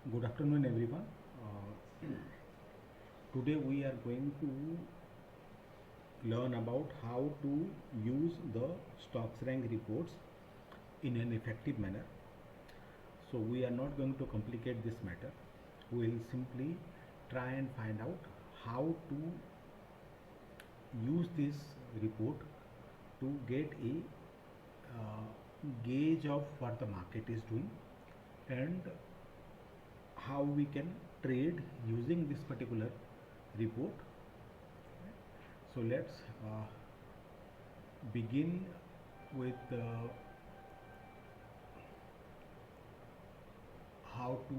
Good afternoon, everyone. Today we are going to learn about how to use the stocks rank reports in an effective manner. So we are not going to complicate this matter. We will simply try and find out how to use this report to get a gauge of what the market is doing and how we can trade using this particular report. So let's begin with how to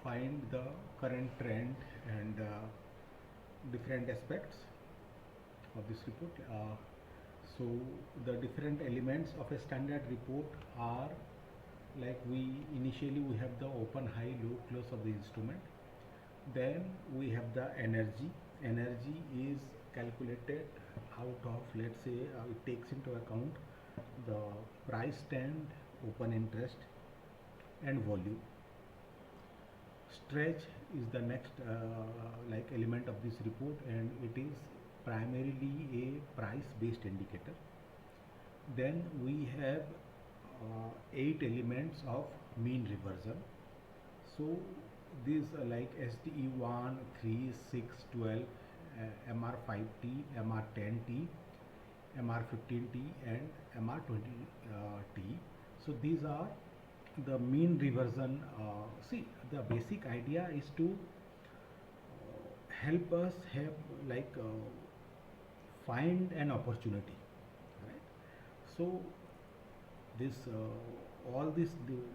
find the current trend and different aspects of this report. So the different elements of a standard report are like we have the open, high, low, close of the instrument. Then we have the energy. Energy is calculated out of, let's say, it takes into account the price stand, open interest and volume. Stretch is the next like element of this report, and it is primarily a price based indicator. Then we have 8 elements of mean reversion. So these are like STE1, 3, 6, 12, MR5T, MR10T, MR15T and MR20T. So these are the mean reversion. See, the basic idea is to help us have like find an opportunity, right? So this all these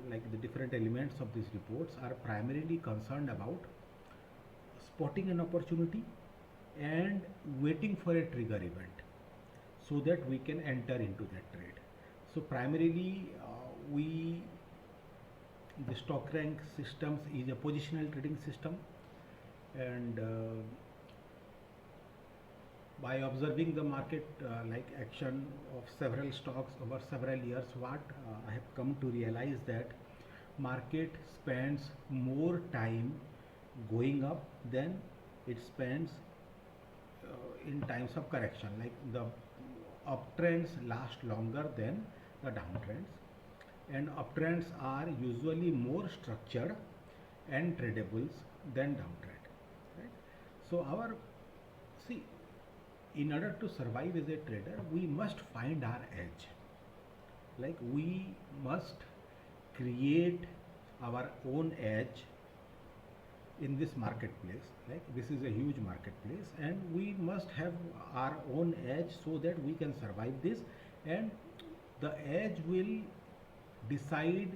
like the different elements of these reports are primarily concerned about spotting an opportunity and waiting for a trigger event so that we can enter into that trade. So primarily we the stock rank systems is a positional trading system, and by observing the market like action of several stocks over several years, what I have come to realize that market spends more time going up than it spends in times of correction. Like the uptrends last longer than the downtrends, and uptrends are usually more structured and tradables than downtrend, right? So our see, in order to survive as a trader, we must find our edge. Like we must create our own edge in this marketplace. Like this is a huge marketplace, and we must have our own edge so that we can survive this, and the edge will decide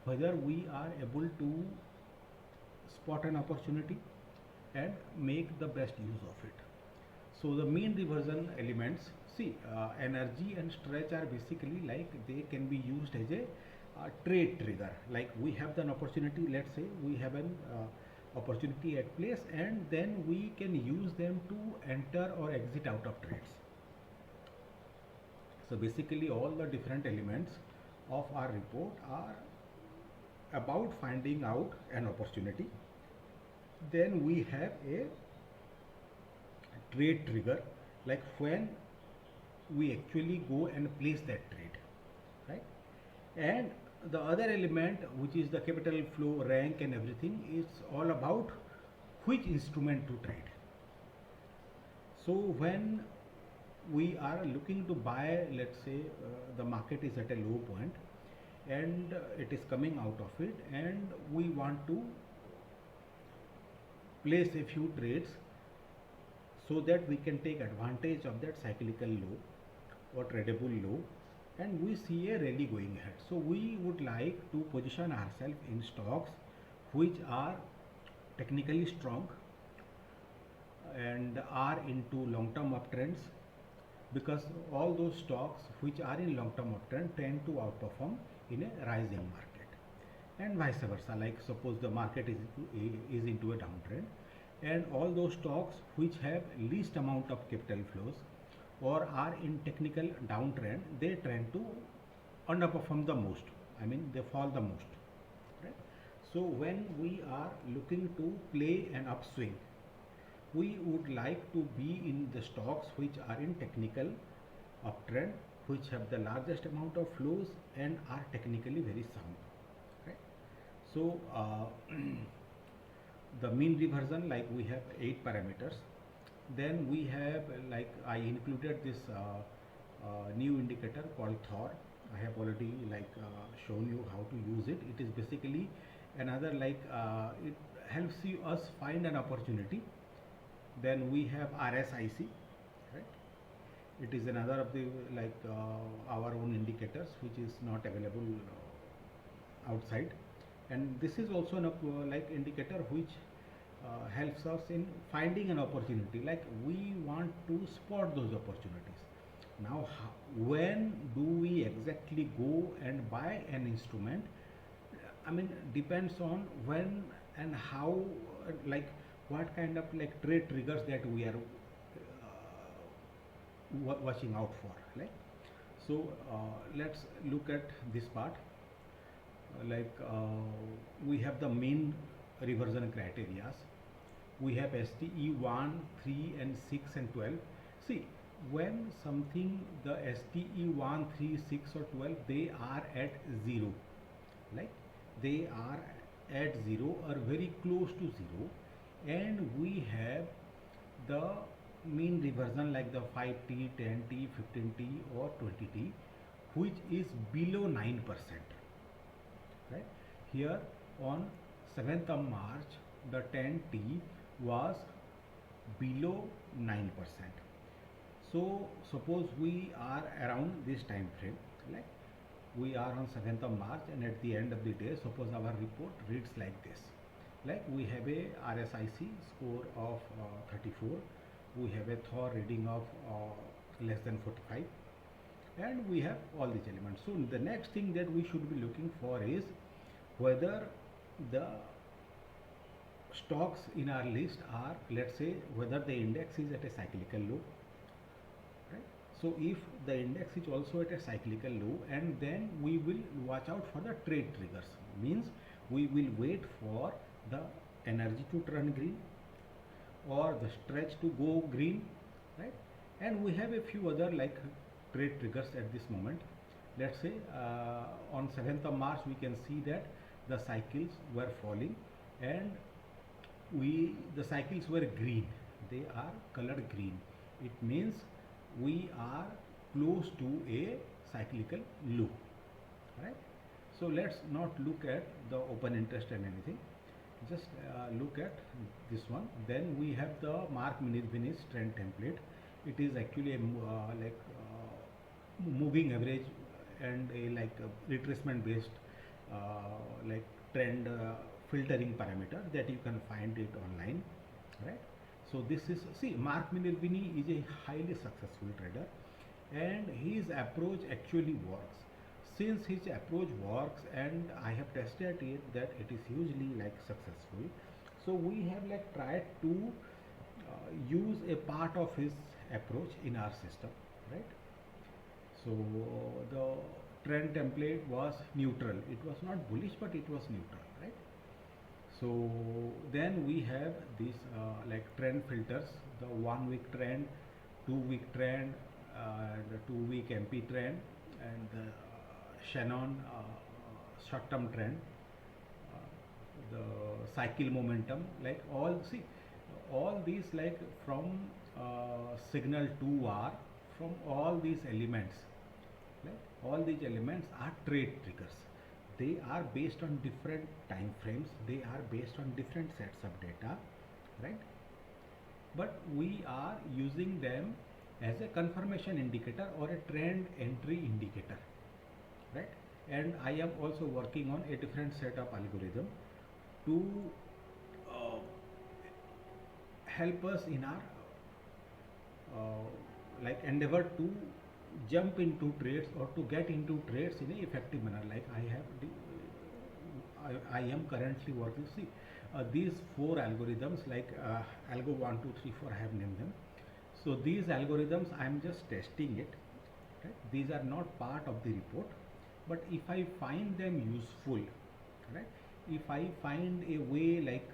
whether we are able to spot an opportunity and make the best use of it. So the mean reversion elements, see, energy and stretch are basically like they can be used as a trade trigger. Like we have an opportunity, let's say we have an opportunity at place, and then we can use them to enter or exit out of trades. So basically all the different elements of our report are about finding out an opportunity. Then we have a trade trigger, like when we actually go and place that trade, right? And the other element, which is the capital flow rank and everything, is all about which instrument to trade. So when we are looking to buy, let's say the market is at a low point and it is coming out of it, and we want to place a few trades so that we can take advantage of that cyclical low or tradable low, and we see a rally going ahead. So we would like to position ourselves in stocks which are technically strong and are into long-term uptrends, because all those stocks which are in long-term uptrend tend to outperform in a rising market, and vice versa. Like suppose the market is into a downtrend, and all those stocks which have least amount of capital flows or are in technical downtrend, they tend to underperform the most. I mean, they fall the most, right? So when we are looking to play an upswing, we would like to be in the stocks which are in technical uptrend, which have the largest amount of flows and are technically very sound. Right? So the mean reversion, like we have 8 parameters. Then we have like I included this new indicator called Thor. I have already shown you how to use it. It is basically another it helps you us find an opportunity. Then we have RSIC, right? It is another of the our own indicators which is not available outside, and this is also an indicator which helps us in finding an opportunity. Like we want to spot those opportunities. Now, when do we exactly go and buy an instrument? I mean, depends on when and how, what kind of trade triggers that we are watching out for. Like, so let's look at this part. We have the main reversion criteria. We have STE 1, 3 and 6 and 12. See, when something the STE 1, 3, 6 or 12, they are at 0, like they are at 0 or very close to 0, and we have the mean reversion like the 5T, 10T, 15T or 20T, which is below 9%. Right? Here on 7th of March, the 10T was below 9%. So suppose we are around this time frame, like we are on 7th of March, and at the end of the day, suppose our report reads like this. Like we have a RSIC score of 34, we have a Thor reading of less than 45, and we have all these elements. So the next thing that we should be looking for is whether the stocks in our list are, let's say, whether the index is at a cyclical low. Right? So if the index is also at a cyclical low, and then we will watch out for the trade triggers, means we will wait for the energy to turn green or the stretch to go green, right? And we have a few other trade triggers at this moment. Let's say on 7th of March we can see that the cycles were falling, and the cycles were green. They are colored green. It means we are close to a cyclical low, right? So let's not look at the open interest and anything, just look at this one. Then we have the Mark Minervini trend template. It is actually a moving average and a retracement based trend filtering parameter that you can find it online, right? So this is, see, Mark Minervini is a highly successful trader, and his approach actually works. Since his approach works, and I have tested it that it is hugely successful, so we have tried to use a part of his approach in our system, right? So the trend template was neutral. It was not bullish, but it was neutral, right? So then we have these trend filters: the 1 week trend, 2 week trend, the 2 week MP trend, and the Shannon short-term trend, the cycle momentum. All these from signal 2R, from all these elements. All these elements are trade triggers. They are based on different time frames. They are based on different sets of data, right? But we are using them as a confirmation indicator or a trend entry indicator, right? And I am also working on a different set of algorithm to help us in our endeavor to jump into trades or to get into trades in an effective manner. I am currently working. See, these 4 algorithms, algo 1, 2, 3, 4, I have named them. So these algorithms I am just testing it. Right? These are not part of the report, but if I find them useful, right, if I find a way like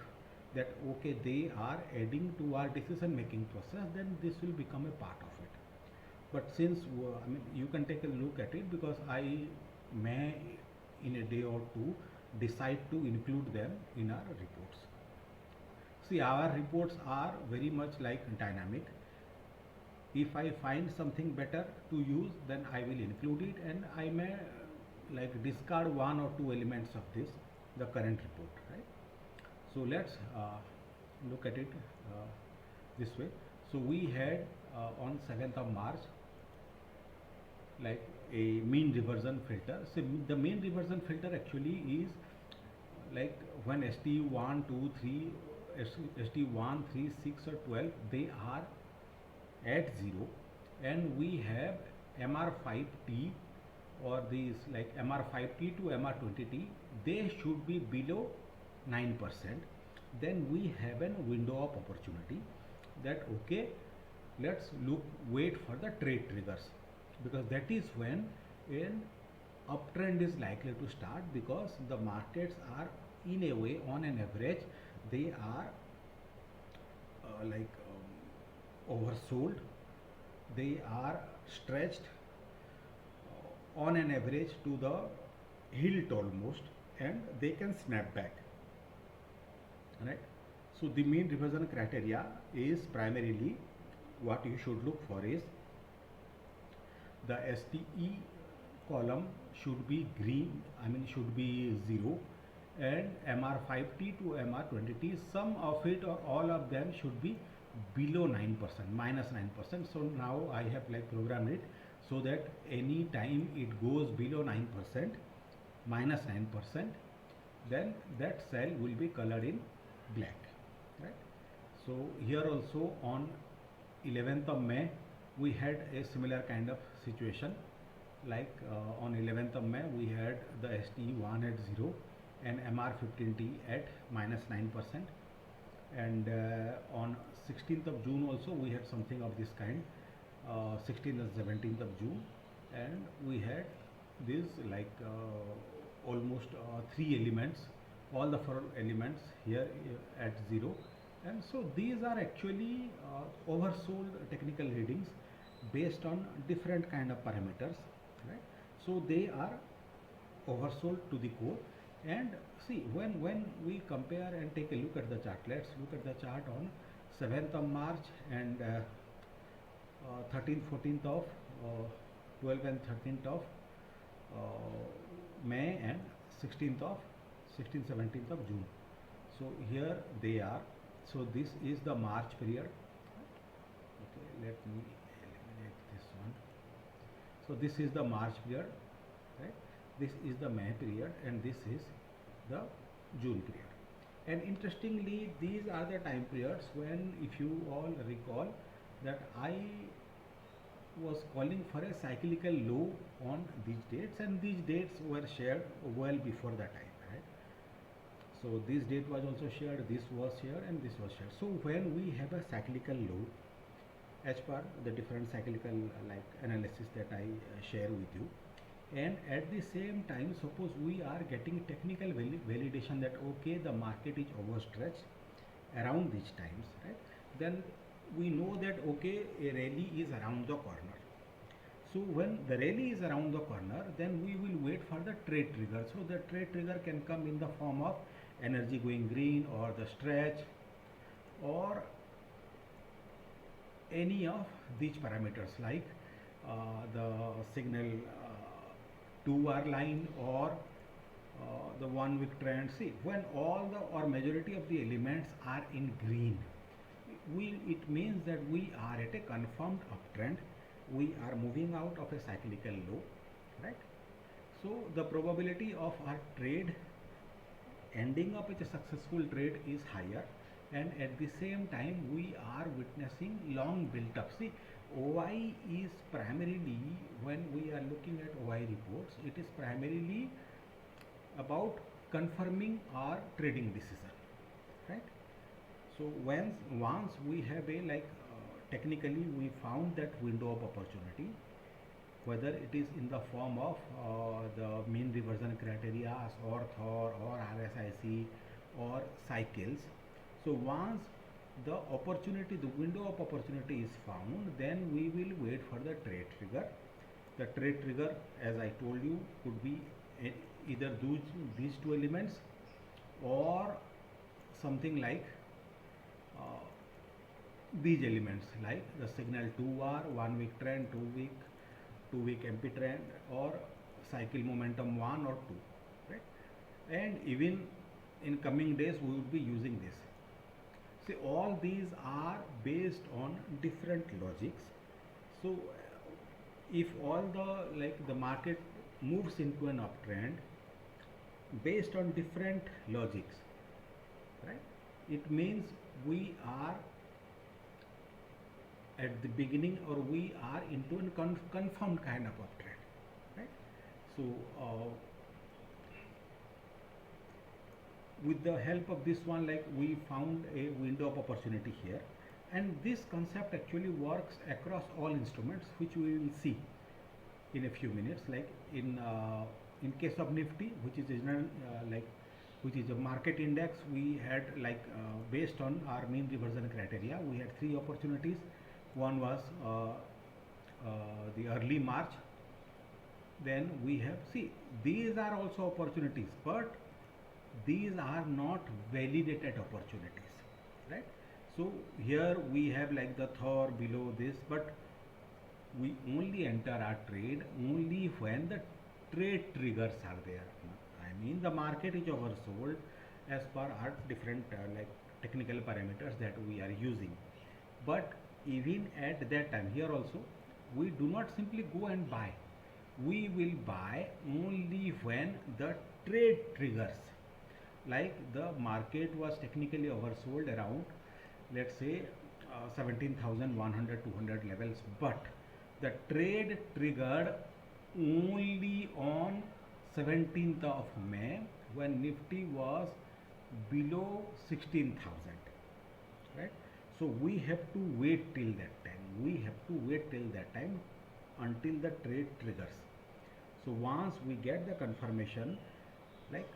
that, okay, they are adding to our decision making process, then this will become a part of it. But since I mean, you can take a look at it, because I may in a day or two decide to include them in our reports. See, our reports are very much like dynamic. If I find something better to use, then I will include it, and I may like discard one or two elements of this, the current report, right? So let's look at it this way. So we had on 7th of March like a mean reversion filter. So the mean reversion filter actually is like when ST1, 2, 3, ST1, 3, 6 or 12, they are at 0, and we have MR5T or these like MR5T to MR20T, they should be below 9%. Then we have a window of opportunity that, okay, let's wait for the trade triggers, because that is when an uptrend is likely to start, because the markets are in a way, on an average, they are oversold, they are stretched on an average to the hilt almost, and they can snap back, right? So the mean reversion criteria is primarily, what you should look for is the STE column should be green, I mean should be 0, and MR5T to MR20T, some of it or all of them should be below 9%, minus 9%. So now I have like programmed it so that any time it goes below 9%, minus 9%, then that cell will be colored in black, right? So here also on 11th of May we had a similar kind of situation, like on 11th of May we had the STE1 at 0 and MR15T at minus 9%, and on 16th of June also we had something of this kind, 16th and 17th of June, and we had this like almost 3 elements, all the 4 elements here at 0, and so these are actually oversold technical readings based on different kind of parameters, right? So they are oversold to the core. And see, when we compare and take a look at the chart, let's look at the chart on 7th of March and 13th, 14th of 12th and 13th of May and 16th, 17th of June. So here they are. So this is the March period. Okay, let me eliminate this one. So this is the March period, right? This is the May period, and this is the June period. And interestingly, these are the time periods when, if you all recall, that I was calling for a cyclical low on these dates, and these dates were shared well before that time, right? So this date was also shared, this was shared, and this was shared. So when we have a cyclical low, as per the different cyclical analysis that I share with you, and at the same time, suppose we are getting technical validation that, okay, the market is overstretched around these times, right? Then we know that, okay, a rally is around the corner. So when the rally is around the corner, then we will wait for the trade trigger. So the trade trigger can come in the form of energy going green, or the stretch, or any of these parameters, like the signal 2-hour line, or the 1 week trend. See, when all the or majority of the elements are in green, it means that we are at a confirmed uptrend, we are moving out of a cyclical low, right? So the probability of our trade ending up with a successful trade is higher, and at the same time we are witnessing long built up. See, OI is primarily, when we are looking at OI reports, it is primarily about confirming our trading decision, right? So once we have a technically we found that window of opportunity, whether it is in the form of the mean reversion criteria or Thor or RSI RSI or cycles. So once the opportunity, the window of opportunity is found, then we will wait for the trade trigger. The trade trigger, as I told you, could be either these two elements or something like these elements, like the signal 2R, 1 week trend, 2 week MP trend, or cycle momentum 1 or 2, right? And even in coming days we would be using this. See, all these are based on different logics. So if all the market moves into an uptrend based on different logics, right, it means we are at the beginning, or we are into a confirmed kind of uptrend, right? So with the help of this one, like, we found a window of opportunity here, and this concept actually works across all instruments, which we will see in a few minutes. Like in case of Nifty, which is which is a market index, we had based on our mean reversion criteria, we had three opportunities. One was the early March. Then we have, see, these are also opportunities, but these are not validated opportunities, right? So here we have like the Thor below this, but we only enter our trade only when the trade triggers are there. I mean, the market is oversold as per our different technical parameters that we are using. But even at that time, here also, we do not simply go and buy. We will buy only when the trade triggers. Like the market was technically oversold around, let's say 17,100, 200 levels, but the trade triggered only on 17th of May when Nifty was below 16,000, right? So we have to wait till that time. We have to wait till that time until the trade triggers. So once we get the confirmation, like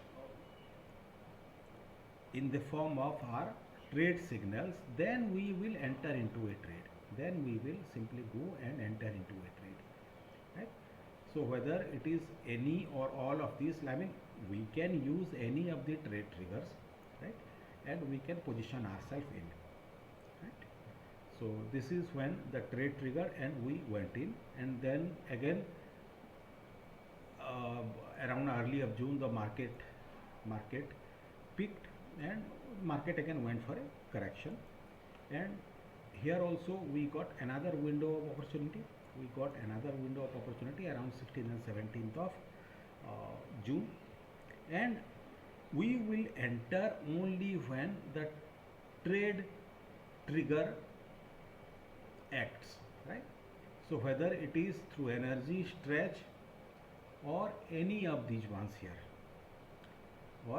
in the form of our trade signals, then we will enter into a trade. Then we will simply go and enter into a trade, right? So whether it is any or all of these, I mean, we can use any of the trade triggers, right? And we can position ourselves in, right? So this is when the trade trigger and we went in, and then again around early of June the market peaked, and market again went for a correction. And here also we got another window of opportunity. We got another window of opportunity around 16th and 17th of June, and we will enter only when the trade trigger acts, right? So whether it is through energy stretch or any of these ones here, so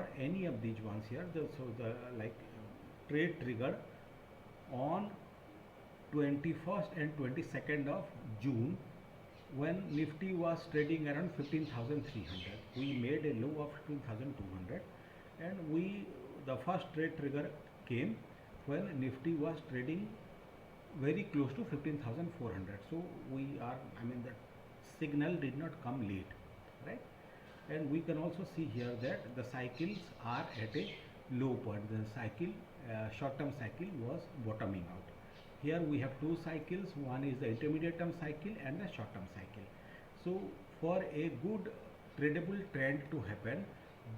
the trade trigger on 21st and 22nd of June when Nifty was trading around 15,300. We made a low of 15,200, and the first trade trigger came when Nifty was trading very close to 15,400. So the signal did not come late, right? And we can also see here that the cycles are at a low point. The cycle, short-term cycle, was bottoming out. Here we have two cycles. One is the intermediate term cycle and the short-term cycle. So for a good tradable trend to happen,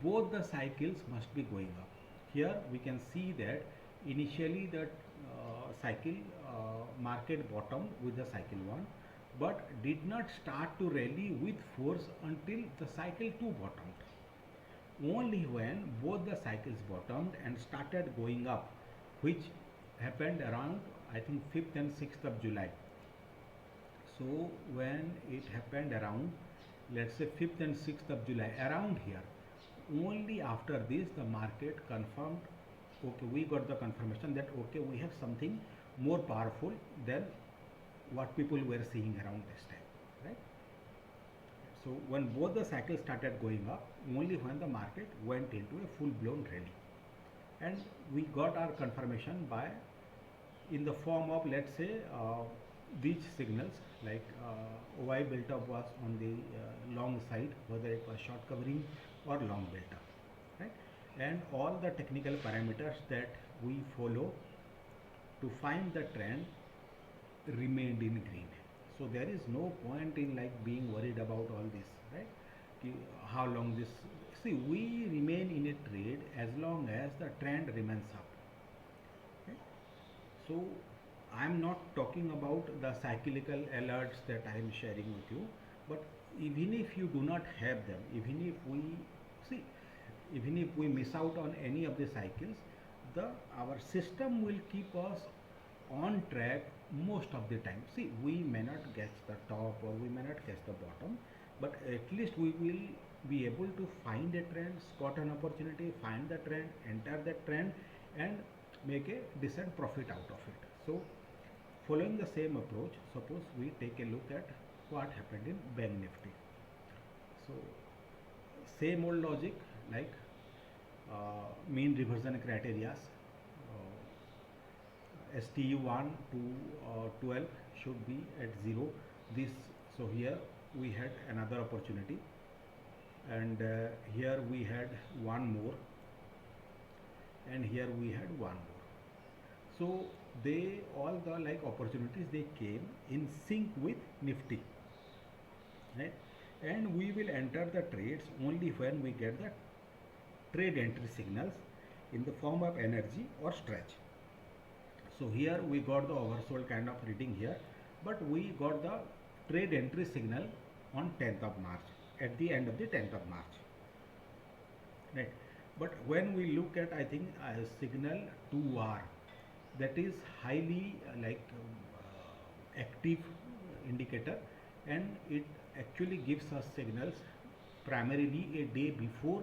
both the cycles must be going up. Here we can see that initially the cycle market bottomed with the cycle 1, but did not start to rally with force until the cycle 2 bottomed. Only when both the cycles bottomed and started going up, which happened around, I think, 5th and 6th of July. So when it happened around, let's say, 5th and 6th of July, around here, only after this the market confirmed, okay, we got the confirmation that okay, we have something more powerful than what people were seeing around this time, right? So when both the cycles started going up, only when the market went into a full-blown rally, and we got our confirmation by in the form of, let's say, these signals like OI built up was on the long side, whether it was short covering or long built up, right? And all the technical parameters that we follow to find the trend remained in green. So there is no point in like being worried about all this, right? How long this, see, we remain in a trade as long as the trend remains up. Okay? So I'm not talking about the cyclical alerts that I am sharing with you, but even if you do not have them, even if we see, even if we miss out on any of the cycles, the our system will keep us on track most of the time. See, we may not catch the top or we may not catch the bottom, but at least we will be able to find a trend, spot an opportunity, find the trend, enter that trend, and make a decent profit out of it. So following the same approach, suppose we take a look at what happened in Bank Nifty. So same old logic, like mean reversion criteria, STU1 to 12 should be at 0. This, so here we had another opportunity, and here we had one more, and here we had one more. So they all the like opportunities, they came in sync with Nifty, right? And we will enter the trades only when we get the trade entry signals in the form of energy or stretch. So here we got the oversold kind of reading here, but we got the trade entry signal on 10th of March, at the end of the 10th of March, right? But when we look at, I think, signal 2R, that is highly active indicator, and it actually gives us signals primarily a day before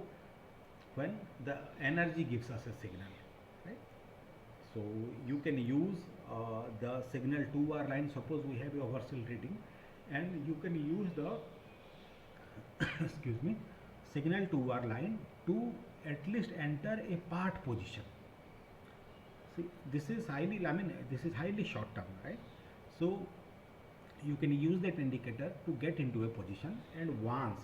when the energy gives us a signal, right? So you can use the signal 2R line. Suppose we have a oversold reading, and you can use the excuse me, signal 2R line to at least enter a part position. See, this is highly, I mean, this is highly short term, right? So you can use that indicator to get into a position, and once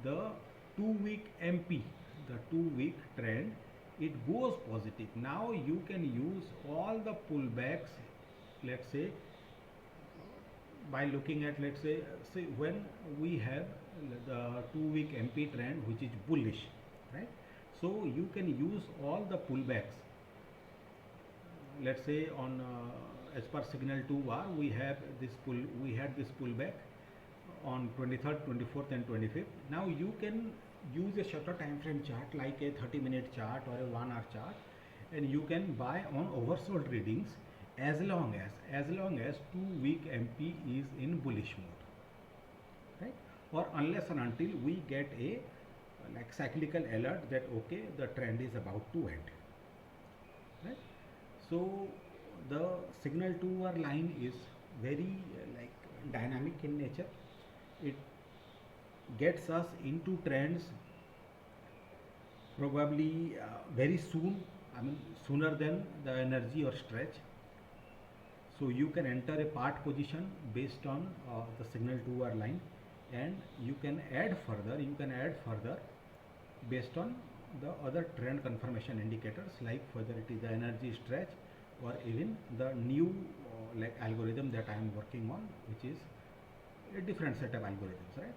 the 2-week MP, the 2-week trend, it goes positive, now you can use all the pullbacks, let's say, by looking at, let's say, when we have the 2-week MP trend which is bullish, right? So you can use all the pullbacks. Let's say on as per signal 2R, we have this we had this pullback on 23rd, 24th, and 25th. Now you can use a shorter time frame chart like a 30-minute chart or a 1-hour chart, and you can buy on oversold readings as long as 2-week MP is in bullish mode, right? Or unless and until we get a like cyclical alert that okay, the trend is about to end, right? So the signal 2R line is very like dynamic in nature. It gets us into trends probably very soon, I mean sooner than the energy or stretch. So you can enter a part position based on the signal 2R line, and you can add further based on the other trend confirmation indicators, like whether it is the energy stretch or even the new like algorithm that I am working on, which is a different set of algorithms, right?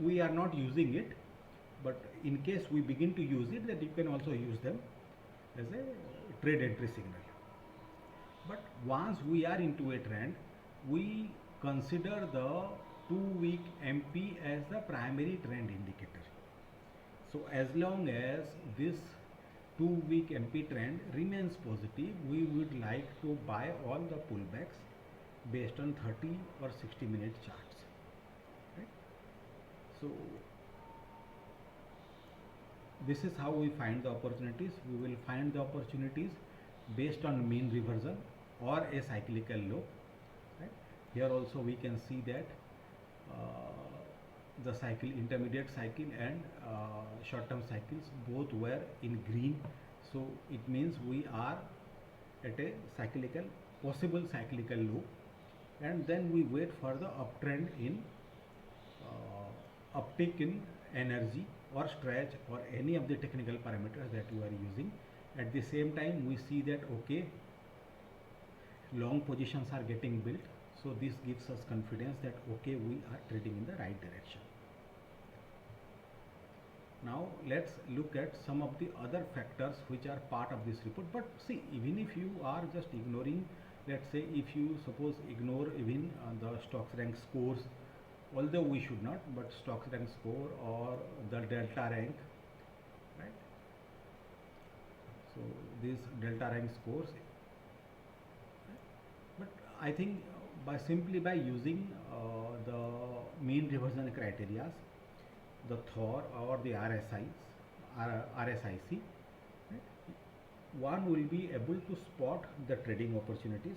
We are not using it, but in case we begin to use it, that you can also use them as a trade entry signal. But once we are into a trend, we consider the 2-week MP as the primary trend indicator. So as long as this 2-week MP trend remains positive, we would like to buy all the pullbacks based on 30 or 60-minute charts, right? So this is how we find the opportunities. We will find the opportunities based on mean reversion or a cyclical low, right? Here also we can see that the cycle, intermediate cycle and short term cycles both were in green, so it means we are at a cyclical, possible cyclical low, and then we wait for the uptrend in uptick in energy or stretch or any of the technical parameters that you are using. At the same time we see that okay, long positions are getting built, so this gives us confidence that okay, we are trading in the right direction. Now let's look at some of the other factors which are part of this report. But see, even if you are just ignoring, let's say if you suppose ignore even the stocks rank scores, although we should not, but stocks rank score or the delta rank, right? So these delta rank scores, but I think simply by using the mean reversion criteria, the Thor or the RSIC, right? One will be able to spot the trading opportunities.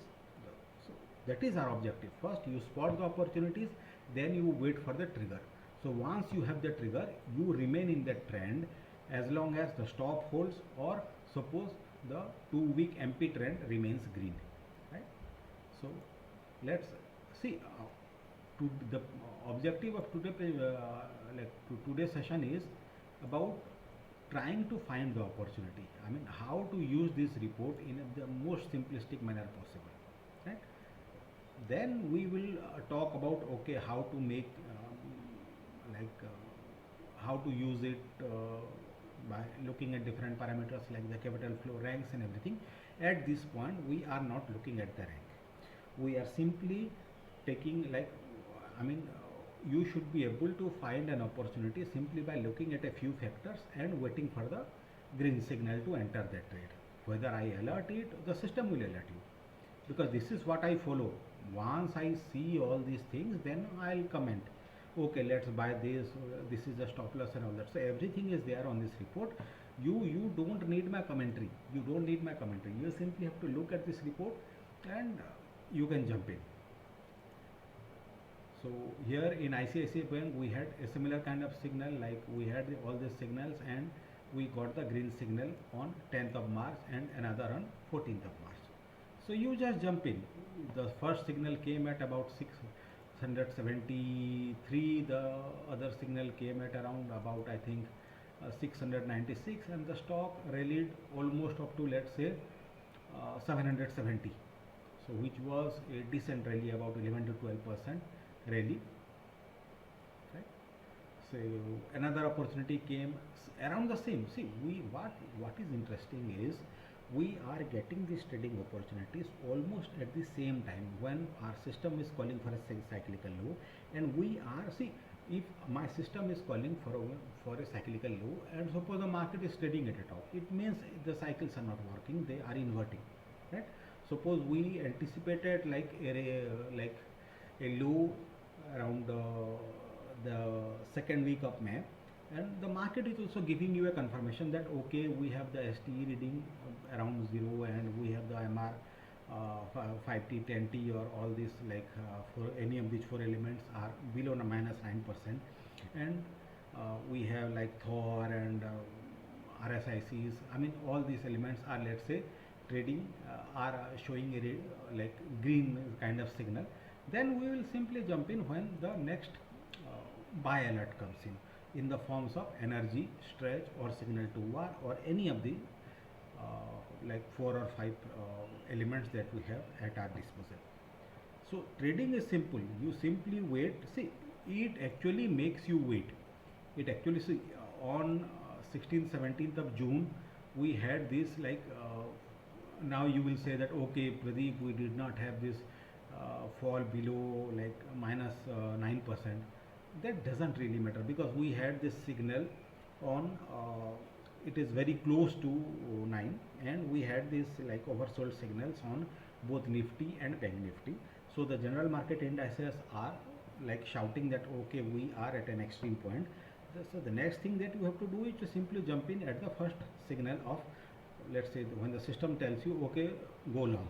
So that is our objective. First you spot the opportunities, then you wait for the trigger. So once you have the trigger, you remain in that trend as long as the stop holds, or suppose the 2-week MP trend remains green, right? So let's see, to the objective of today's session is about trying to find the opportunity. I mean, how to use this report in the most simplistic manner possible, right? Then we will talk about okay, how to make how to use it by looking at different parameters like the capital flow, ranks and everything. At this point we are not looking at the rank, we are simply taking you should be able to find an opportunity simply by looking at a few factors and waiting for the green signal to enter that trade. Whether I alert it, the system will alert you, because this is what I follow. Once I see all these things, then I'll comment, okay, let's buy this, this is the stop loss and all that. So everything is there on this report. You don't need my commentary, you simply have to look at this report and you can jump in. So here in ICICI Bank we had a similar kind of signal, like we had all these signals and we got the green signal on 10th of March and another on 14th of March. So you just jump in. The first signal came at about 673, the other signal came at around about I think 696, and the stock rallied almost up to, let's say, 770. So which was a decent rally, about 11 to 12% rally, right? So another opportunity came around the same. See, what is interesting is we are getting these trading opportunities almost at the same time when our system is calling for a cyclical low, and we are, see, if my system is calling for a cyclical low and suppose the market is trading at a top, it means the cycles are not working, they are inverting, right? Suppose we anticipated like a low around the second week of May, and the market is also giving you a confirmation that okay, we have the STE reading around 0 and we have the MR 5T, 10T or all this, for any of these 4 elements are below -9%, and we have like Thor and RSICs. I mean, all these elements are, let's say, trading are showing a green kind of signal. Then we will simply jump in when the next buy alert comes in the forms of energy, stretch or signal to war or any of the 4 or 5 elements that we have at our disposal. So trading is simple. You simply wait. See, it actually makes you wait. It actually, see, on 16th, 17th of June, we had this now you will say that okay, Pradeep, we did not have this fall below -9%. That doesn't really matter, because we had this signal on it is very close to 9, and we had this oversold signals on both Nifty and Bank Nifty. So the general market indices are shouting that okay, we are at an extreme point. So the next thing that you have to do is to simply jump in at the first signal of, let's say, when the system tells you okay, go long,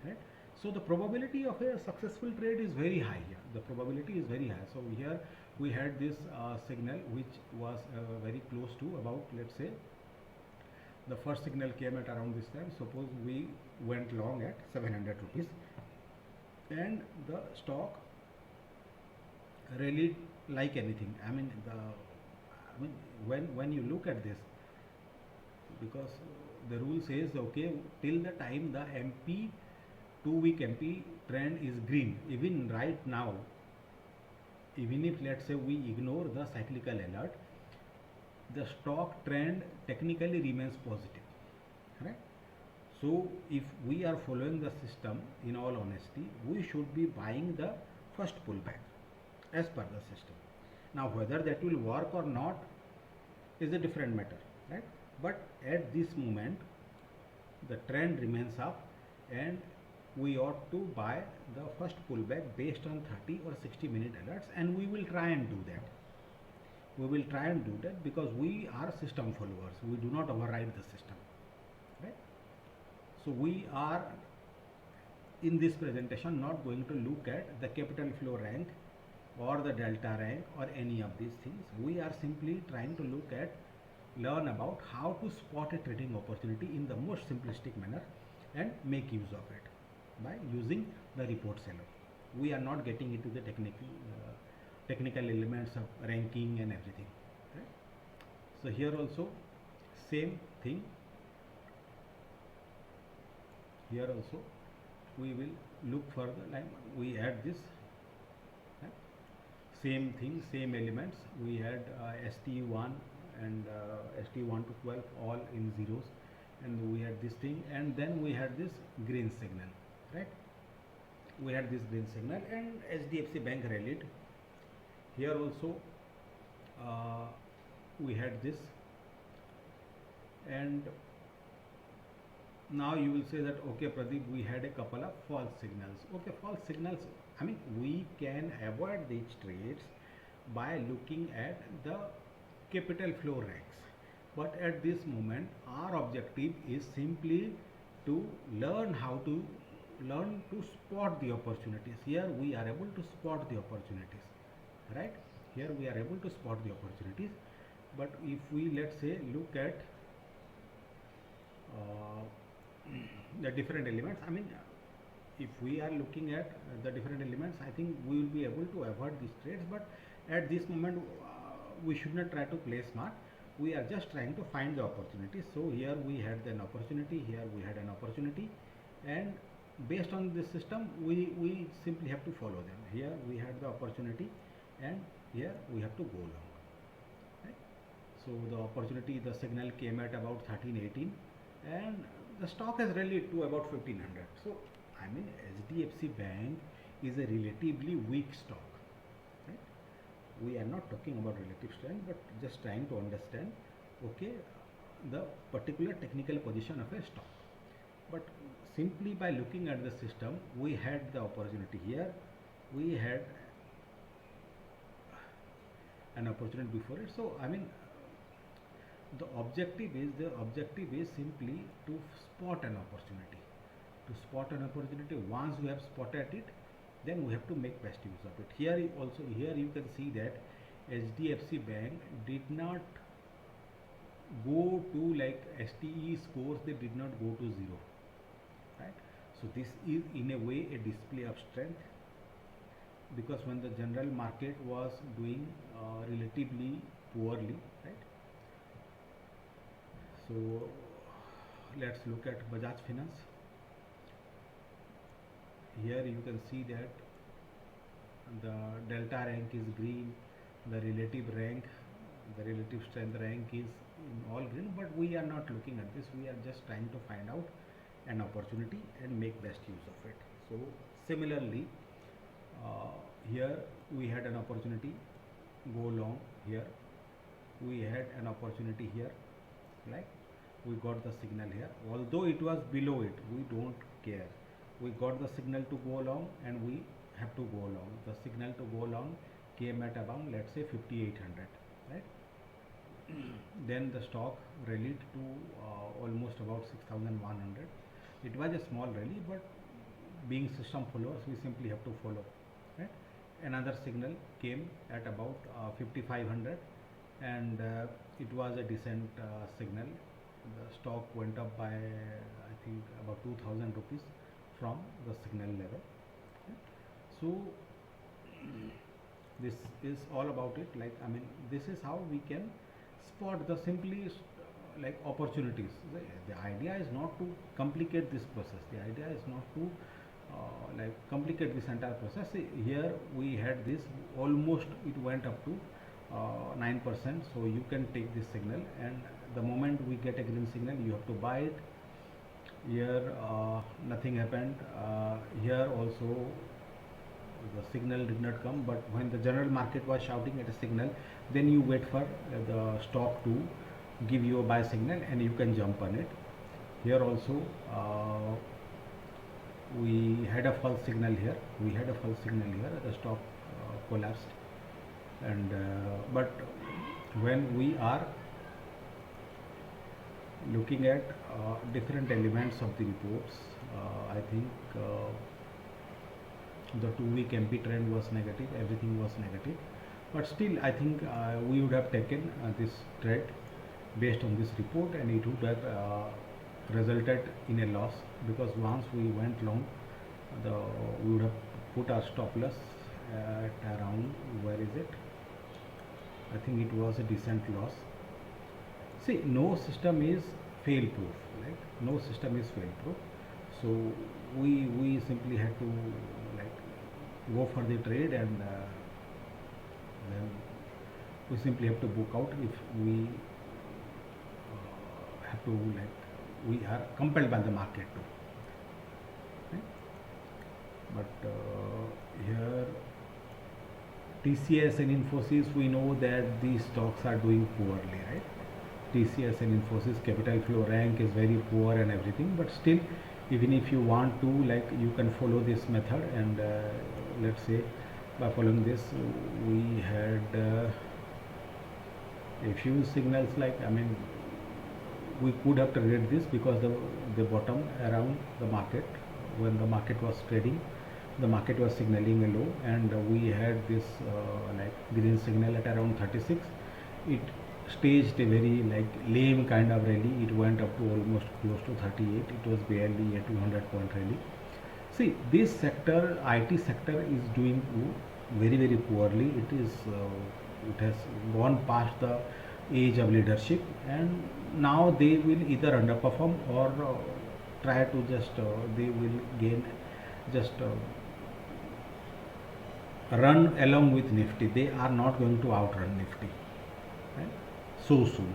right? So the probability of a successful trade is very high here. The probability is very high. So here we had this signal which was very close to about, let's say, the first signal came at around this time. Suppose we went long at 700 rupees and the stock rallied like anything. When you look at this, because the rule says, okay, till the time the MP 2-week MP trend is green, even right now, even if let's say we ignore the cyclical alert, the stock trend technically remains positive, right? So if we are following the system, in all honesty, we should be buying the first pullback as per the system. Now whether that will work or not is a different matter, right? But at this moment the trend remains up and we ought to buy the first pullback based on 30 or 60 minute alerts, and we will try and do that. We will try and do that because we are system followers. We do not override the system, right? So we are in this presentation not going to look at the capital flow rank or the delta rank or any of these things. We are simply trying to learn about how to spot a trading opportunity in the most simplistic manner and make use of it by using the report seller. We are not getting into the technical elements of ranking and everything, right? So here also same thing. Here also we will look for the line. We add this, right? Same thing, same elements. We had ST1 and ST1 to 12 all in zeros, and we had this thing, and then we had this green signal, right? We had this green signal and HDFC Bank rallied. Here also we had this, and now you will say that, okay Pradeep, we had a couple of false signals. Okay, false signals, we can avoid these trades by looking at the capital flow ranks, but at this moment our objective is simply to learn to spot the opportunities. Here we are able to spot the opportunities, right? Here we are able to spot the opportunities. But if we, let's say, look at the different elements, if we are looking at the different elements, I think we will be able to avoid these trades. But at this moment we should not try to play smart. We are just trying to find the opportunity. So here we had an opportunity, here we had an opportunity, and based on this system we simply have to follow them. Here we had the opportunity and here we have to go long, right? So the opportunity, the signal came at about 1318 and the stock has rallied to about 1500. So HDFC Bank is a relatively weak stock, right? We are not talking about relative strength, but just trying to understand, okay, the particular technical position of a stock. But simply by looking at the system, we had the opportunity here, we had an opportunity before it. So the objective is simply to spot an opportunity. To spot an opportunity, once we have spotted it, then we have to make best use of it. Here you can see that HDFC Bank did not go to like STE scores, they did not go to 0, right? So this is in a way a display of strength, because when the general market was doing relatively poorly, right? So let's look at Bajaj Finance. Here you can see that the delta rank is green, the relative strength rank is in all green, but we are not looking at this. We are just trying to find out an opportunity and make best use of it. So similarly, here we had an opportunity, go long. Here we had an opportunity here, like we got the signal here, although it was below it, we don't care. We got the signal to go long and we have to go long. The signal to go long came at around, let's say, 5800, right? Then the stock rallied to almost about 6100. It was a small rally, but being system followers, we simply have to follow, right? another signal came at about 5500, and it was a decent signal. The stock went up by I think about 2000 rupees from the signal level. So this is all about it. Like, I mean, this is how we can spot the simply like opportunities. The idea is not to complicate this process. The idea is not to like complicate this entire process. See, here we had this almost, it went up to 9%. So you can take this signal, and the moment we get a green signal, you have to buy it. Here nothing happened. Here also the signal did not come, but when the general market was shouting at a signal, then you wait for the stock to give you a buy signal and you can jump on it. Here also we had a false signal here. The stock collapsed, and but when we are looking at different elements of the reports, I think the 2-week MP trend was negative, everything was negative, but still I think we would have taken this trade based on this report, and it would have resulted in a loss, because once we went long, we would have put our stop loss at around, where is it, I think it was a decent loss. See, no system is fail proof, right? No system is fail proof. So we simply had to like go for the trade, and then we simply have to book out if we have to, like, we are compelled by the market to. Okay? But here TCS and Infosys, we know that these stocks are doing poorly, right? TCS and Infosys capital flow rank is very poor and everything, but still, even if you want to, like, you can follow this method, and let's say by following this, we had a few signals, like, I mean, we could have traded this because the bottom around the market, when the market was trading, the market was signaling a low, and we had this like green signal at around 36. It staged a very like lame kind of rally. It went up to almost close to 38. It was barely a 200-point rally. See, this sector, IT sector, is doing very, very poorly. It has gone past the age of leadership, and now they will either underperform or try to just they will gain, just run along with Nifty. They are not going to outrun Nifty, right? So soon.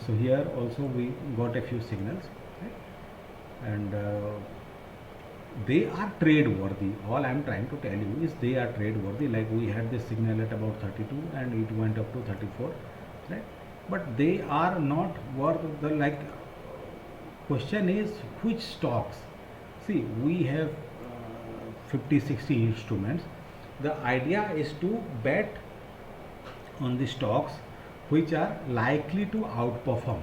So here also we got a few signals, right? And they are trade worthy. All I am trying to tell you is they are trade worthy. Like, we had this signal at about 32 and it went up to 34, right? But they are not worth the, like, question is which stocks. See, we have 50-60 instruments. The idea is to bet on the stocks which are likely to outperform,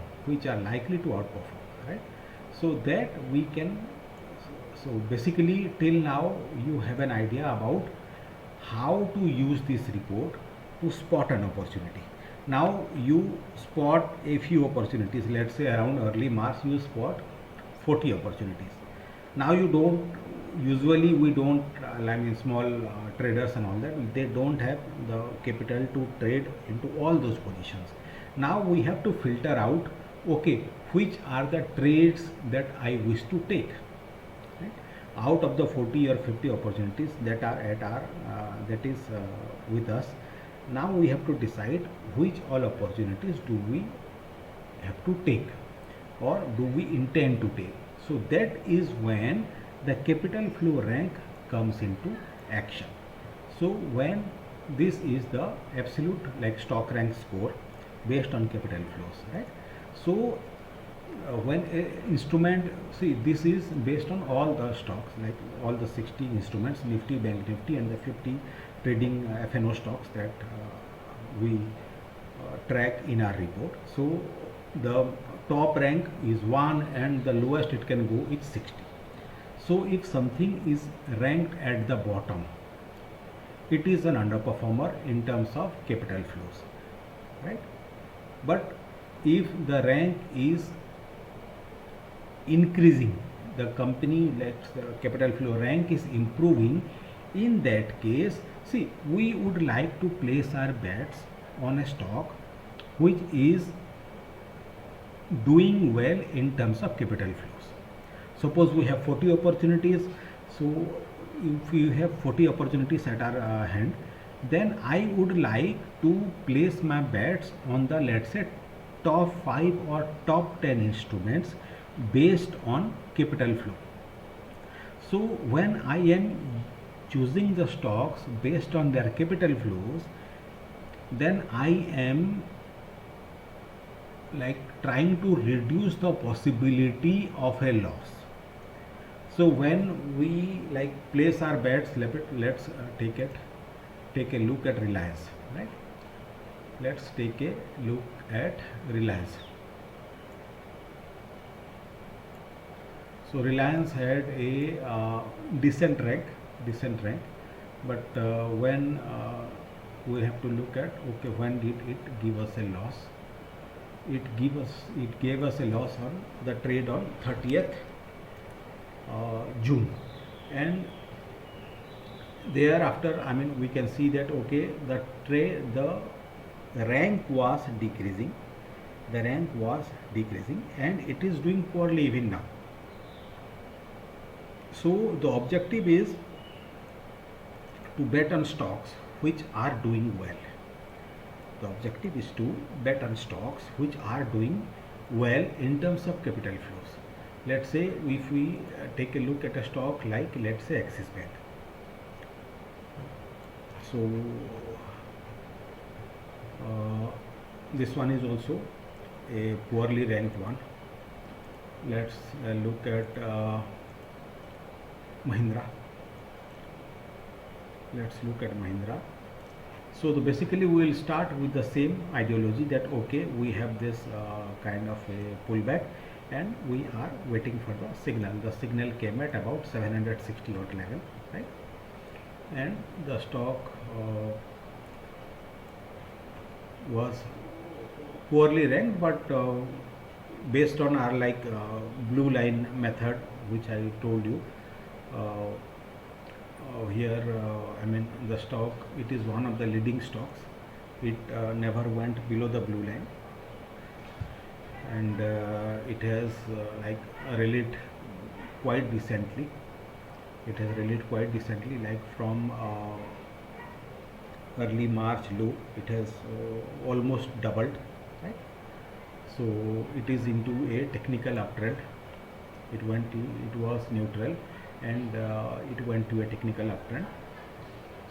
right? So that we can, so basically till now you have an idea about how to use this report to spot an opportunity. Now you spot a few opportunities. Let's say around early March you spot 40 opportunities. Now you don't, usually we don't, I mean, small traders and all that, they don't have the capital to trade into all those positions. Now we have to filter out, okay, which are the trades that I wish to take, right? Out of the 40 or 50 opportunities that are at our that is with us. Now we have to decide which all opportunities do we have to take, or do we intend to take. So that is when the capital flow rank comes into action. So when this is the absolute, like, stock rank score based on capital flows, right? So when a instrument, see, this is based on all the stocks, like all the 60 instruments, Nifty, Bank Nifty, and the 50 trading FNO stocks that we track in our report. So the top rank is 1 and the lowest it can go is 60. So if something is ranked at the bottom, it is an underperformer in terms of capital flows, right? But if the rank is increasing, the company, let's capital flow rank is improving, in that case, see, we would like to place our bets on a stock which is doing well in terms of capital flows. Suppose we have 40 opportunities, so if we have 40 opportunities at our hand, then I would like to place my bets on the, let's say, top 5 or top 10 instruments based on capital flow. So when I am choosing the stocks based on their capital flows, then I am like trying to reduce the possibility of a loss. So when we like place our bets, let's take a look at Reliance, right? Let's take a look at Reliance. So Reliance had a decent rank, but when we have to look at, okay, when did it give us a loss? It gave us a loss on the trade on 30th June, and thereafter, I mean, we can see that okay, the rank was decreasing, and it is doing poorly even now. So the objective is to bet on stocks which are doing well. The objective is to bet on stocks which are doing well in terms of capital flows. Let's say if we take a look at a stock like, let's say, Axis Bank. So this one is also a poorly ranked one. Let's look at Mahindra. Let's look at Mahindra. So basically we will start with the same ideology that okay, we have this kind of a pullback and we are waiting for the signal. The signal came at about 760 odd level, right? And the stock was poorly ranked, but based on our like blue line method, which I told you, here I mean the stock, it is one of the leading stocks. It never went below the blue line, and it has like rallied quite decently. Like from early March low, it has almost doubled, right? So it is into a technical uptrend. It was neutral, and it went to a technical uptrend.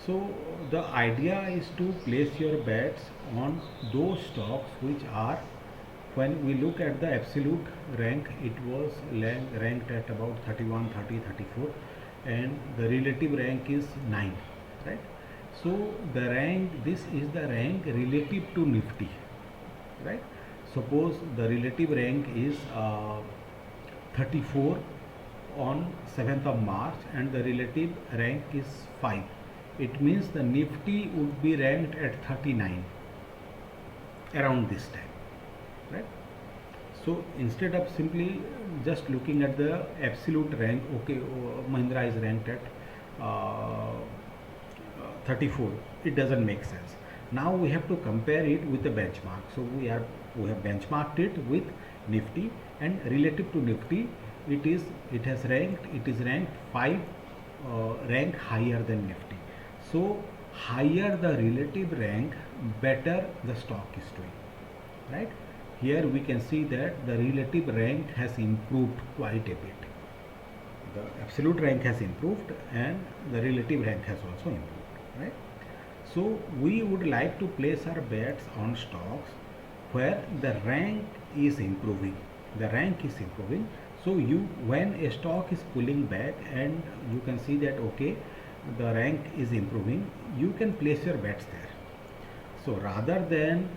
So the idea is to place your bets on those stocks which are, when we look at the absolute rank, it was ranked at about 31, 30, 34, and the relative rank is 9, right? So the rank, this is the rank relative to Nifty, right? Suppose the relative rank is 34 on 7th of March and the relative rank is 5. It means the Nifty would be ranked at 39 around this time, right? So instead of simply just looking at the absolute rank, okay, Mahindra is ranked at 34, it doesn't make sense. Now we have to compare it with the benchmark. So we have benchmarked it with Nifty, and relative to Nifty, it is ranked 5 rank higher than Nifty. So higher the relative rank, better the stock is doing, right? Here we can see that the relative rank has improved quite a bit. The absolute rank has improved and the relative rank has also improved, right? So we would like to place our bets on stocks where the rank is improving. So when a stock is pulling back and you can see that okay, the rank is improving, you can place your bets there. So rather than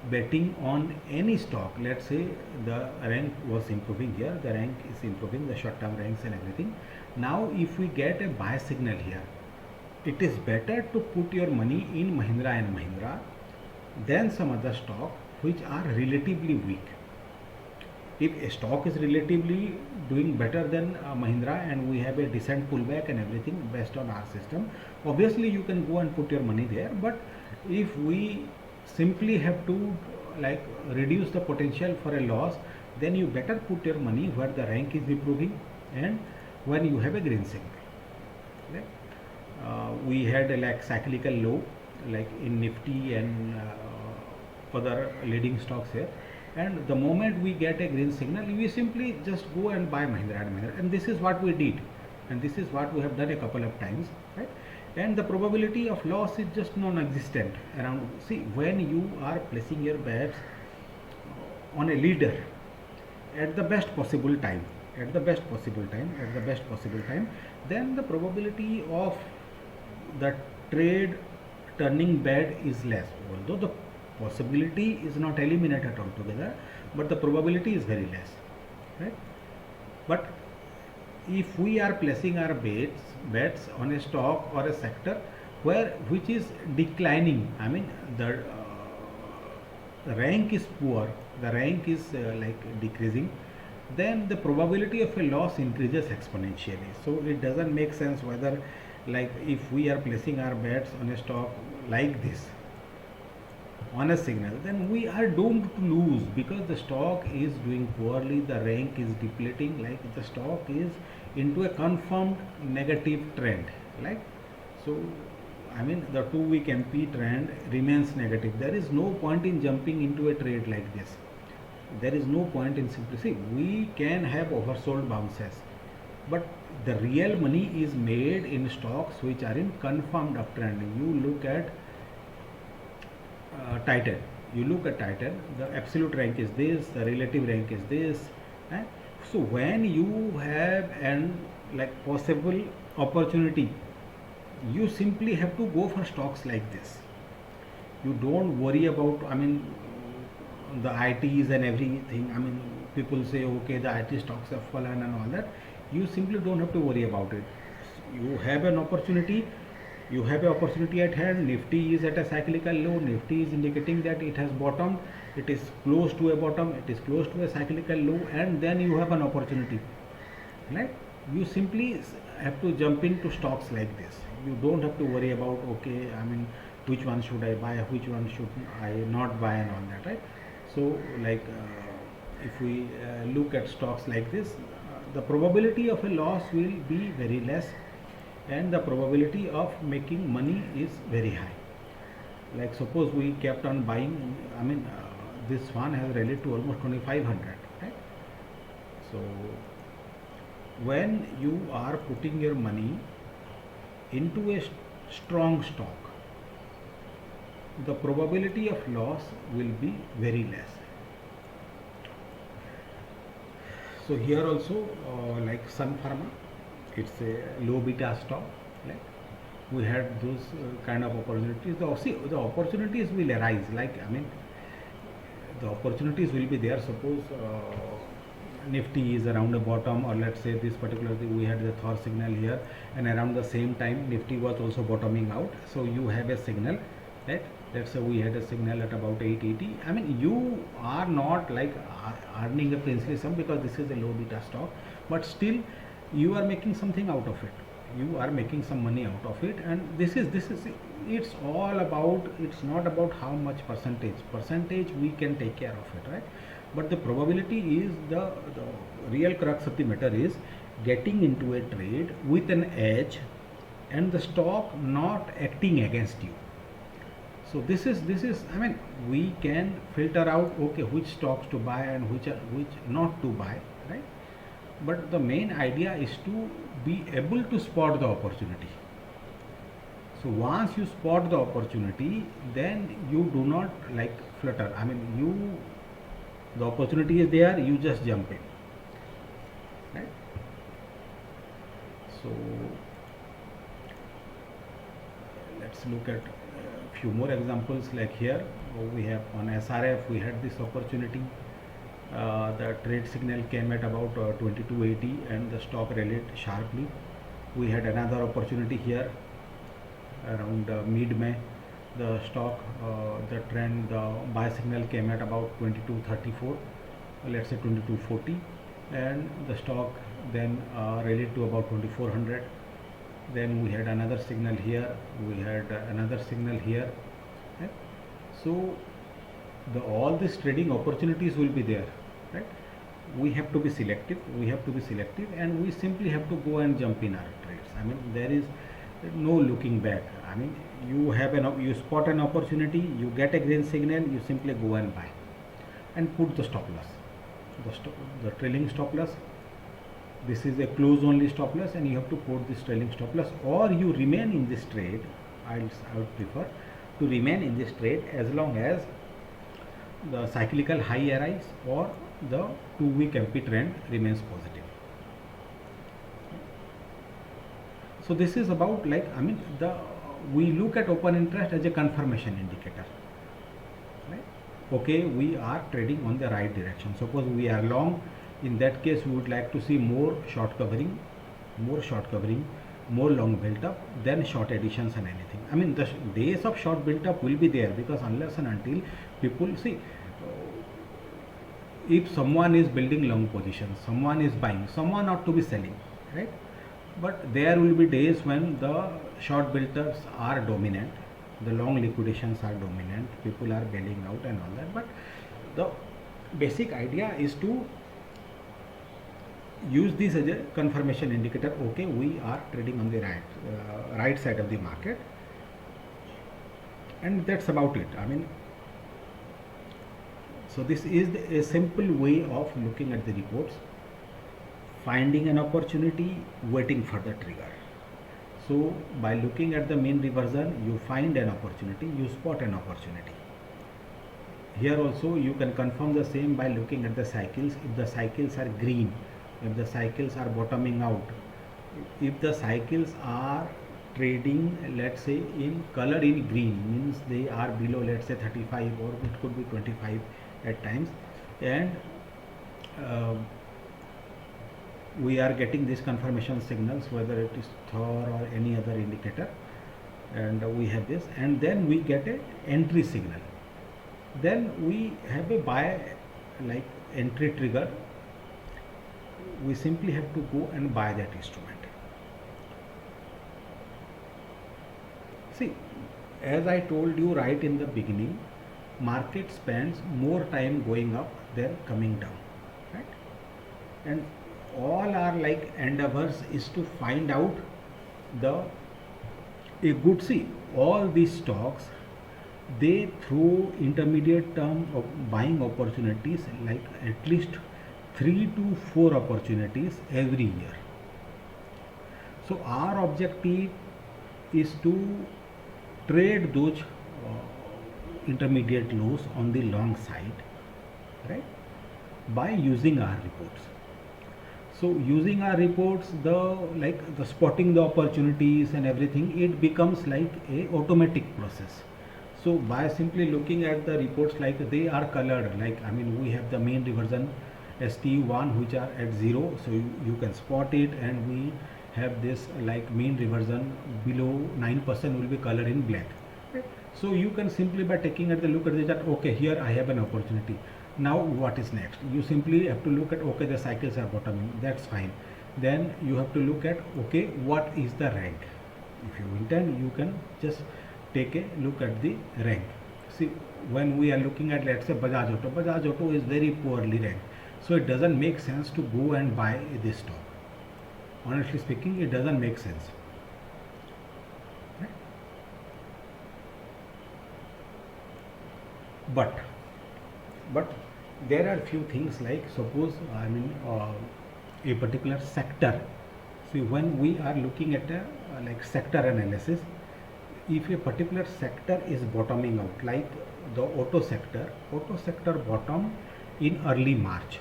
betting on any stock, let's say the rank was improving here, the rank is improving, the short term ranks and everything. Now if we get a buy signal here, it is better to put your money in Mahindra and Mahindra than some other stock which are relatively weak. If a stock is relatively doing better than Mahindra and we have a decent pullback and everything based on our system, obviously you can go and put your money there. But if we simply have to like reduce the potential for a loss, then you better put your money where the rank is improving and when you have a green signal. Right? We had a like cyclical low like in Nifty and other leading stocks here, and the moment we get a green signal we simply just go and buy Mahindra and Mahindra, and this is what we did and this is what we have done a couple of times, right? And the probability of loss is just non-existent around. See, when you are placing your bets on a leader at the best possible time, then the probability of the trade turning bad is less, although the possibility is not eliminated altogether, but the probability is very less, right? But if we are placing our bets on a stock or a sector which is declining, I mean the rank is poor, the rank is like decreasing, then the probability of a loss increases exponentially. So it doesn't make sense whether like if we are placing our bets on a stock like this on a signal, then we are doomed to lose because the stock is doing poorly, the rank is depleting, like the stock is into a confirmed negative trend, like so. I mean the 2-week MP trend remains negative. There is no point in jumping into a trade like this. There is no point in simplicity. We can have oversold bounces, but the real money is made in stocks which are in confirmed uptrend. You look at Titan. You look at Titan. The absolute rank is this. The relative rank is this. Eh? So when you have an like possible opportunity, you simply have to go for stocks like this. You don't worry about, I mean, the ITs and everything. I mean, people say, okay, the IT stocks have fallen and all that. You simply don't have to worry about it. You have an opportunity. You have an opportunity at hand. Nifty is at a cyclical low. Nifty is indicating that it has bottomed. It is close to a bottom. It is close to a cyclical low, and then you have an opportunity. Right? You simply have to jump into stocks like this. You don't have to worry about, okay, I mean, which one should I buy, which one should I not buy, and all that, right? So, like, if we look at stocks like this, the probability of a loss will be very less, and the probability of making money is very high. Like, suppose we kept on buying, I mean, this one has rallied to almost 2500, right? So, when you are putting your money into a strong stock, the probability of loss will be very less. So here also like Sun Pharma, it's a low beta stock. Like we had those kind of opportunities. The opportunities will arise. Like I mean, the opportunities will be there. Suppose Nifty is around the bottom, or let's say this particular thing, we had the Thor signal here, and around the same time Nifty was also bottoming out. So you have a signal, right? Let's say we had a signal at about 880. I mean, you are not like earning a princely sum because this is a low beta stock, but still you are making something out of it. You are making some money out of it, and this is it's all about, it's not about how much percentage we can take care of it, right? But the probability is the real crux of the matter is getting into a trade with an edge and the stock not acting against you. So this is I mean, we can filter out, okay, which stocks to buy and which not to buy, right? But the main idea is to be able to spot the opportunity. So once you spot the opportunity, then you do not like flutter. I mean, the opportunity is there, you just jump in, right? So let's look at a few more examples. Like here we have on SRF, we had this opportunity. The trade signal came at about 2280 and the stock rallied sharply. We had another opportunity here around mid-May, the stock, the trend, the buy signal came at about 2234, let's say 2240, and the stock then rallied to about 2400. Then we had another signal here, we had another signal here. Right? So all these trading opportunities will be there, right? We have to be selective, and we simply have to go and jump in our trades. I mean, there is no looking back. I mean, you spot an opportunity, you get a green signal, you simply go and buy and put the stop loss, the trailing stop loss. This is a close only stop loss, and you have to put this trailing stop loss, or you remain in this trade. I would prefer to remain in this trade as long as the cyclical high arise or the 2-week MP trend remains positive. So this is about, like, I mean, we look at open interest as a confirmation indicator, right? Okay, we are trading on the right direction. Suppose we are long, in that case we would like to see more short covering, more long built up, then short additions and anything. I mean, the days of short built up will be there, because unless and until people see, if someone is building long positions, someone is buying, someone ought to be selling, right? But there will be days when the short build-ups are dominant, the long liquidations are dominant, people are bailing out and all that. But the basic idea is to use this as a confirmation indicator. Okay, we are trading on the right side of the market, and that's about it. I mean, so this is a simple way of looking at the reports, finding an opportunity, waiting for the trigger. So by looking at the mean reversion, you find an opportunity, you spot an opportunity. Here also you can confirm the same by looking at the cycles. If the cycles are green, if the cycles are bottoming out, if the cycles are trading, let's say, in color in green, means they are below, let's say, 35, or it could be 25 at times, and we are getting these confirmation signals, whether it is Thor or any other indicator, and we have this, and then we get a entry signal. Then we have a buy, like entry trigger. We simply have to go and buy that instrument. See, as I told you right in the beginning, market spends more time going up than coming down, right? And all our, like, endeavors is to find out a good, see, all these stocks, they throw intermediate term of buying opportunities, like at least 3 to 4 opportunities every year. So our objective is to trade those intermediate lows on the long side, right, by using our reports. So using our reports, the spotting the opportunities and everything, it becomes like a automatic process. So by simply looking at the reports, like they are colored, like, I mean, we have the mean reversion ST1 which are at 0, so you can spot it, and we have this, like, mean reversion below 9% will be colored in black. Okay. So you can simply, by taking at the look at the chart, okay, here I have an opportunity. Now what is next? You simply have to look at, okay, the cycles are bottoming, that's fine. Then you have to look at, okay, what is the rank? If you intend, you can just take a look at the rank. See, when we are looking at, let's say, Bajaj Auto is very poorly ranked. So it doesn't make sense to go and buy this stock. Honestly speaking, it doesn't make sense. Right? But there are few things, like, suppose, I mean, a particular sector. See, when we are looking at a like sector analysis, if a particular sector is bottoming out, like the auto sector bottomed in early March.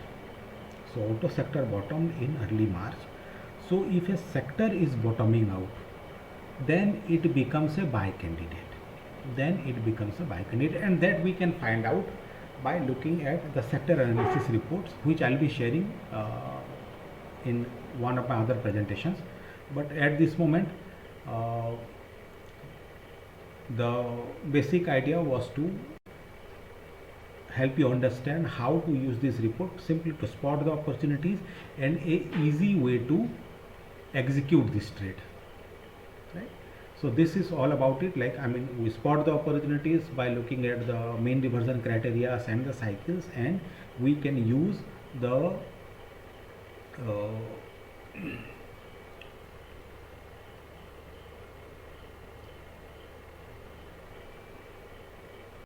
So auto sector bottomed in early March. So if a sector is bottoming out, then it becomes a buy candidate. And that we can find out by looking at the sector analysis reports, which I'll be sharing in one of my other presentations. But at this moment, The basic idea was to help you understand how to use this report simply to spot the opportunities and a easy way to execute this trade, right? So this is all about it. Like, I mean, we spot the opportunities by looking at the mean reversion criteria and the cycles, and we can use the